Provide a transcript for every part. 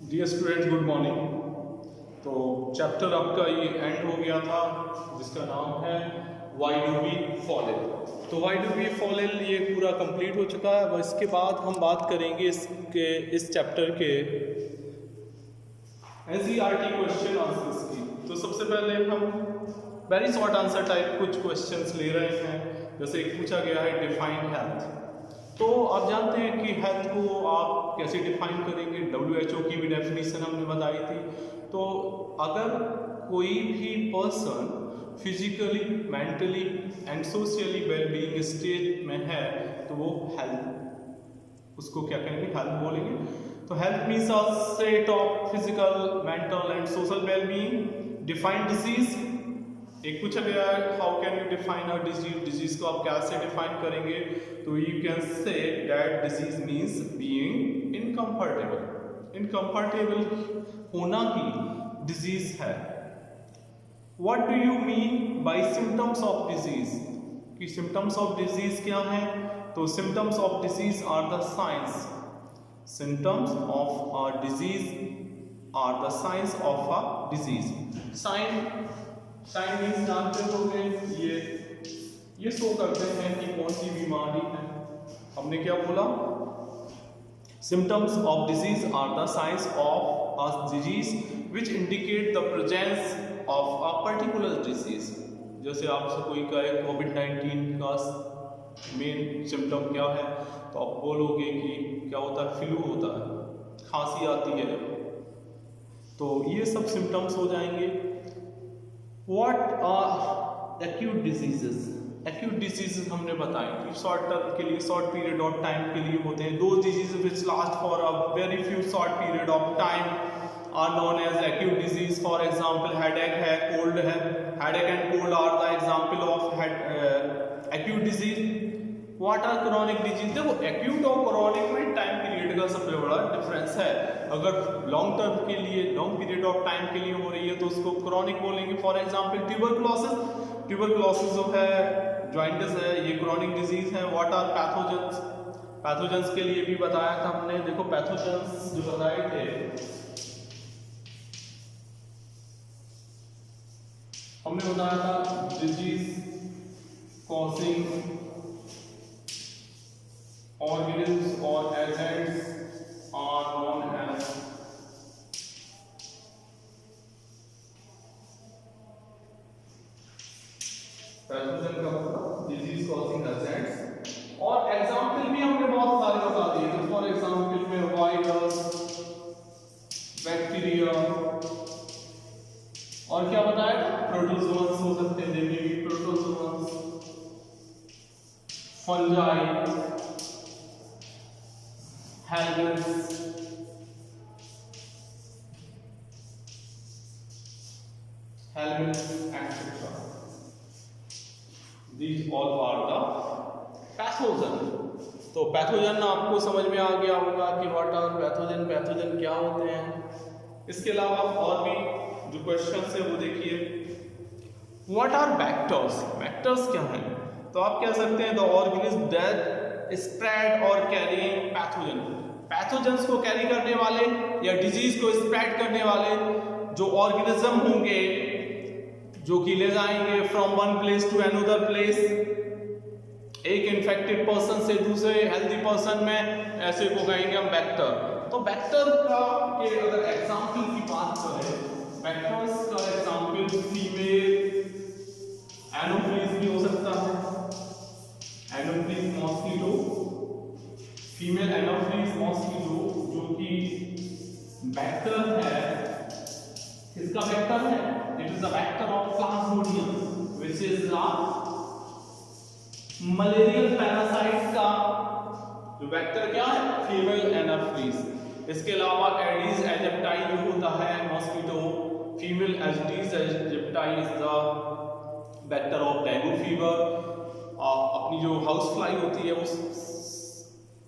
Dear students, good morning. तो chapter आपका ये एंड हो गया था जिसका नाम है why do we fall in. तो why do we fall in ये पूरा कंप्लीट हो चुका है। अब इसके बाद हम बात करेंगे इस चैप्टर के एनसीईआरटी क्वेश्चन आंसर्स की। तो सबसे पहले हम वेरी शॉर्ट आंसर टाइप कुछ क्वेश्चंस ले रहे हैं। जैसे एक पूछा गया है डिफाइन हेल्थ। तो आप जानते हैं कि हेल्थ को आप कैसे डिफाइन करेंगे। WHO की भी डेफिनेशन हमने बताई थी। तो अगर कोई भी person physically, mentally and socially wellbeing stage में है तो वो हेल्थ, उसको क्या कहेंगे, हेल्थ बोलेंगे। तो health means a state of physical, mental and social wellbeing. Define disease एक पूछा गया है, how can you define a disease. Disease को आप कैसे डिफाइन करेंगे? तो you can say that disease means being uncomfortable. Uncomfortable होना ही डिजीज है। What do you mean by symptoms of disease? कि सिम्टम्स ऑफ डिजीज क्या है? तो symptoms of disease are the science. Symptoms of a disease are the signs of a disease. Sign means जानते होंगे, ये शो करते हैं कि कौन सी बीमारी है। हमने क्या बोला? Symptoms of disease are the signs of a disease which indicate the presence of a particular disease. जैसे आपसे कोई कहे कोविड-19 का मेन सिम्टम क्या है, तो आप बोलोगे कि क्या होता है, फ्लू होता है, खांसी आती है। तो ये सब सिम्टम्स हो जाएंगे। What are acute diseases? Acute diseases हमने बताई कि शॉर्ट टर्म के लिए, शॉर्ट पीरियड ऑफ टाइम के लिए होते हैं। दो diseases which last for a very few short period of time are known as acute disease. For example, headache है, cold है। Headache and cold are the example of acute disease. What are chronic disease? देखो acute और chronic में time period का सबसे बड़ा difference है। अगर लॉन्ग टर्म के लिए, लॉन्ग पीरियड ऑफ टाइम के लिए हो रही है तो उसको क्रॉनिक बोलेंगे। For example tuberculosis. ट्यूबरकुलोसिस जो है, जॉइंटिस है, ये क्रॉनिक डिजीज है। What are pathogens? पैथोजेंस के लिए भी बताया था हमने। देखो पैथोजेंस जो बताए थे, हमने बताया था disease causing organisms or agents are known as pathogen का मतलब डिजीज कॉजिंग एजेंट्स। और एग्जांपल भी हमने बहुत सारे बता दिए। फॉर एग्जांपल में वायरस, बैक्टीरिया, और क्या बताया, प्रोटोजोअन्स हो सकते हैं, दे भी protozoans, fungi, helminths, etc. These all are the pathogen. तो पैथोजन आपको समझ में आ गया होगा कि व्हाट आर पैथोजन, पैथोजन क्या होते हैं। इसके अलावा और भी जो क्वेश्चंस है वो देखिए। What are vectors? वेक्टर्स क्या हैं? तो आप कह सकते हैं द ऑर्गेनिज्म दैट स्प्रेड और कैरिंग पैथोजन। पैथोजेंस को कैरी करने वाले या डिजीज को स्प्रेड करने वाले जो ऑर्गेनिज्म होंगे जो कि ले जाएंगे from one place to another place, एक इन्फेक्टेड पर्सन से दूसरे हेल्दी पर्सन में, ऐसे को कहेंगे हम वेक्टर। तो वेक्टर का के अगर एग्जांपल की बात करें, वेक्टर्स का एग्जांपल फीमेल एनोफ्लीज भी हो सकता है। Anopheles mosquito, female Anopheles mosquito जो कि वेक्टर है। किसका वेक्टर है? It is the vector of Plasmodium which is the malarial parasite का जो वेक्टर क्या है? Female Anopheles. इसके अलावा एडिस एजिप्टाई जो होता है mosquito, female Aedes aegypti is the vector of dengue fever. अपनी जो हाउस फ्लाई होती है वो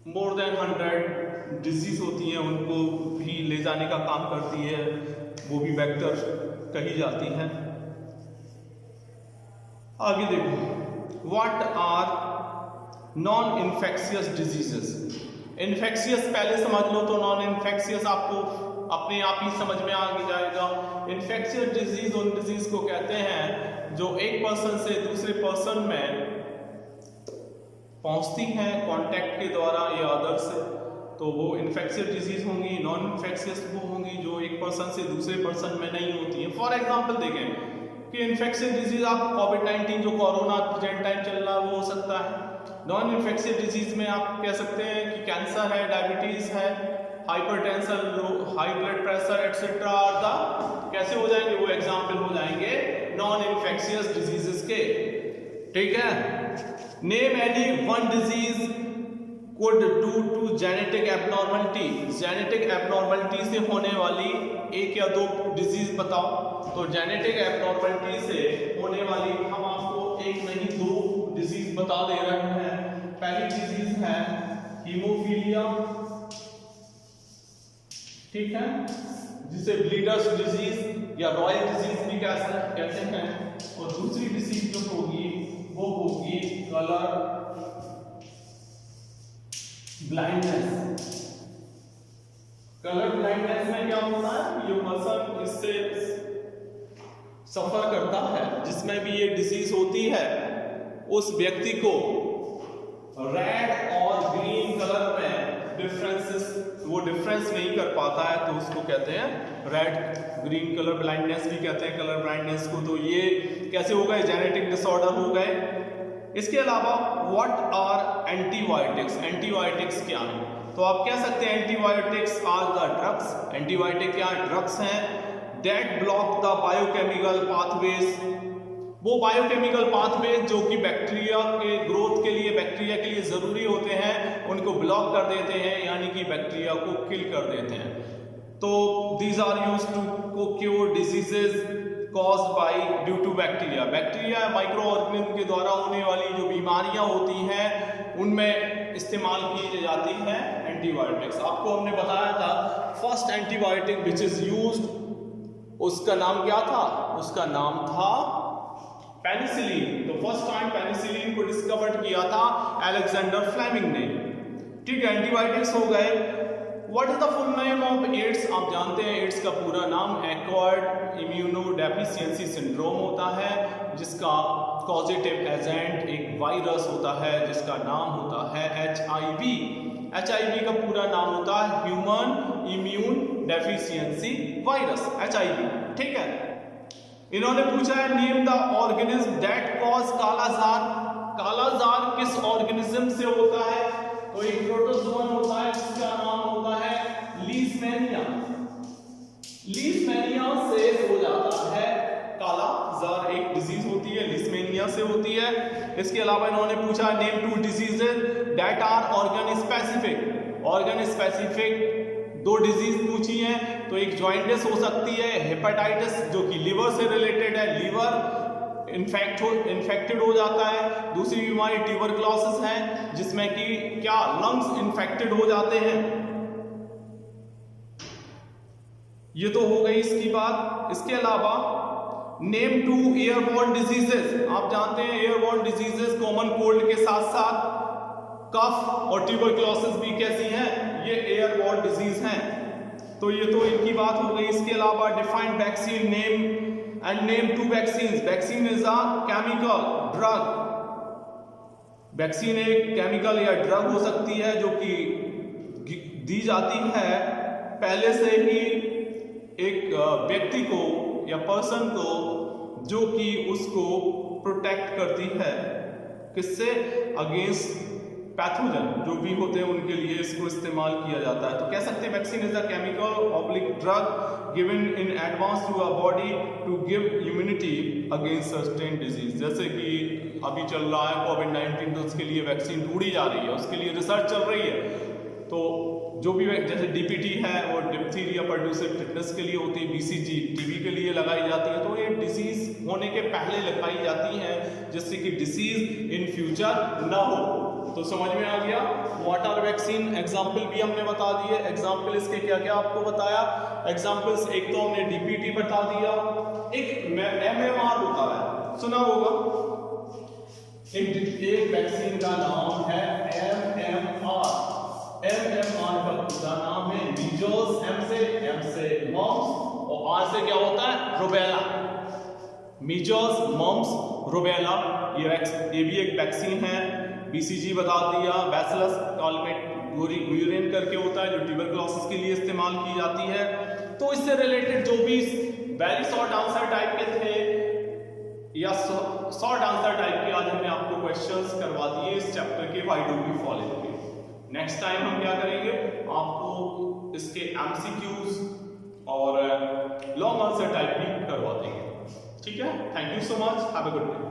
मोर देन 100 डिजीज होती हैं, उनको भी ले जाने का काम करती है, वो भी वेक्टर कही जाती है। आगे देखो, what are non infectious diseases. Infectious पहले समझ लो, तो नॉन इन्फेक्शियस आपको अपने आप ही समझ में आ जाएगा। इन्फेक्शियस डिजीज उन डिजीज को कहते हैं जो एक पर्सन से दूसरे पर्सन में पहुंचती हैं कांटेक्ट के द्वारा या अदर से, तो वो इन्फेक्शियस डिजीज होंगी। नॉन इन्फेक्शियस वो होंगी जो एक पर्सन से दूसरे पर्सन में नहीं होती है। फॉर एग्जांपल देखें कि इन्फेक्शियस डिजीज आप कोविड-19 जो कोरोना प्रेजेंट टाइम चल रहा है वो हो सकता है। नॉन इन्फेक्शियस डिजीज में आप कह सकते हैं कि कैंसर है, डायबिटीज है, hypertension, high blood pressure etcetera are the कैसे हो जाएंगे, वो एग्जाम्पल हो जाएंगे नॉन इन्फेक्शियस डिजीजेस के। ठीक है, name any one disease could due to genetic abnormality, genetic abnormality से होने वाली एक या दो डिजीज बताओ। तो जेनेटिक एबनॉर्मलिटी से होने वाली हम आपको एक नहीं दो डिजीज बता दे रहे हैं। पहली डिजीज है हीमोफीलिया, ठीक है, जिसे ब्लीडर्स डिजीज या रॉयल डिजीज भी कहते हैं। और दूसरी डिजीज जो होगी वो होगी कलर ब्लाइंडनेस। कलर ब्लाइंडनेस में क्या होता है, ये पर्सन इससे सफर करता है, जिसमें भी ये डिजीज होती है उस व्यक्ति को रेड और ग्रीन कलर में वो डिफरेंस नहीं कर पाता है, तो उसको कहते हैं रेड ग्रीन कलर ब्लाइंडनेस भी कहते हैं कलर ब्लाइंडनेस को। तो ये कैसे हो गए, जेनेटिक डिसऑर्डर हो गए। इसके अलावा व्हाट आर एंटीबायोटिक्स, एंटीबायोटिक्स क्या है, तो आप कह सकते हैं antibiotics are the drugs, antibiotic क्या ड्रग्स हैं that block the biochemical pathways, वो बायोकेमिकल पाथवेज जो कि बैक्टीरिया के ग्रोथ के लिए, बैक्टीरिया के लिए जरूरी होते हैं, उनको ब्लॉक कर देते हैं, यानी कि बैक्टीरिया को किल कर देते हैं। तो these are used to cure diseases caused by due to bacteria, bacteria microorganism के द्वारा होने वाली जो बीमारियां होती हैं उनमें इस्तेमाल की जाती है एंटीबायोटिक्स। आपको हमने बताया था first antibiotic which is used, उसका नाम क्या था, उसका नाम था पेनिसिलिन। तो फर्स्ट टाइम पेनिसिलिन को डिस्कवर किया था अलेक्जेंडर फ्लेमिंग ने। ठीक है, एंटीबायोटिक्स हो गए। What is the full name of AIDS, आप जानते हैं एड्स का पूरा नाम एक्वायर्ड इम्यूनोडेफिशिएंसी सिंड्रोम होता है, जिसका कॉजेटिव एजेंट एक वायरस होता है जिसका नाम होता है HIV। HIV का पूरा नाम होता है human immune deficiency virus, HIV। ठीक है, इन्होंने पूछा है name the organism that cause kalazar, kalazar किस ऑर्गेनिज्म से होता है, तो एक प्रोटोजोन होता है जिसका नाम होता है लीशमैनिया, लीशमैनिया से हो जाता है कालाजार, एक डिजीज होती है लीशमैनिया से होती है। इसके अलावा इन्होंने पूछा name two diseases that are organ specific, organ specific दो डिजीज पूछी हैं, तो एक जॉइंटिस हो सकती है, हेपेटाइटिस जो कि लिवर से रिलेटेड है, लिवर इन्फेक्टेड हो जाता है। दूसरी बीमारी ट्यूबरक्लोसिस है जिसमें कि क्या लंग्स इन्फेक्टेड हो जाते हैं। ये तो हो गई इसकी बात। इसके अलावा नेम टू एयरबोर्न डिजीजेस, आप जानते हैं एयरबोर्न डिजीजेस कॉमन कोल्ड के साथ साथ कफ और ट्यूबरक्लोसिस भी कैसी हैं, ये एयरबोर्न डिजीज हैं। तो ये तो इनकी बात हो गई। इसके अलावा defined vaccine name and name two vaccines, vaccine is a chemical drug, vaccine एक केमिकल या ड्रग हो सकती है जो कि दी जाती है पहले से ही एक व्यक्ति को या पर्सन को, जो कि उसको प्रोटेक्ट करती है किससे, अगेंस्ट पैथोजन जो भी होते हैं उनके लिए इसको इस्तेमाल किया जाता है। तो कह सकते हैं vaccine is a chemical oblique drug given in advance to a body to give immunity against certain disease. जैसे कि अभी चल रहा है कोविड-19, तो उसके लिए वैक्सीन ढूंढी जा रही है, उसके लिए रिसर्च चल रही है। तो जो भी जैसे DPT है वो डिप्थीरिया परड्यूसिव टिटनेस के लिए होती है, BCG टीबी के लिए लगाई जाती है। तो ये डिसीज होने के पहले लगाई जाती है जिससे कि डिसीज इन फ्यूचर ना हो। तो समझ में आ गया व्हाट आर वैक्सीन, एग्जाम्पल भी हमने बता दिए। एग्जाम्पल इसके क्या क्या आपको बताया, एग्जाम्पल्स एक तो हमने DPT बता दिया, एक MMR होता है, सुना होगा, एक वैक्सीन का नाम है MMR। MMR का पूरा नाम है मीजल्स, M से एम से मम्स, और आर से क्या होता है? रूबेला। मीजल्स, मम्स, रूबेला, ये भी एक वैक्सीन है। बीसीजी बता दिया, बैसिलस यूरिन करके होता है जो ट्यूबरकुलोसिस के लिए इस्तेमाल की जाती है। तो इससे रिलेटेड जो भी वेरी शॉर्ट आंसर टाइप के थे या शॉर्ट आंसर टाइप के आज हमने आपको क्वेश्चंस करवा दिए इस चैप्टर के why do we fall in के। नेक्स्ट टाइम हम क्या करेंगे, आपको इसके एमसीक्यूज और लॉन्ग आंसर टाइप भी करवा देंगे। ठीक है, thank you so much, have a good day.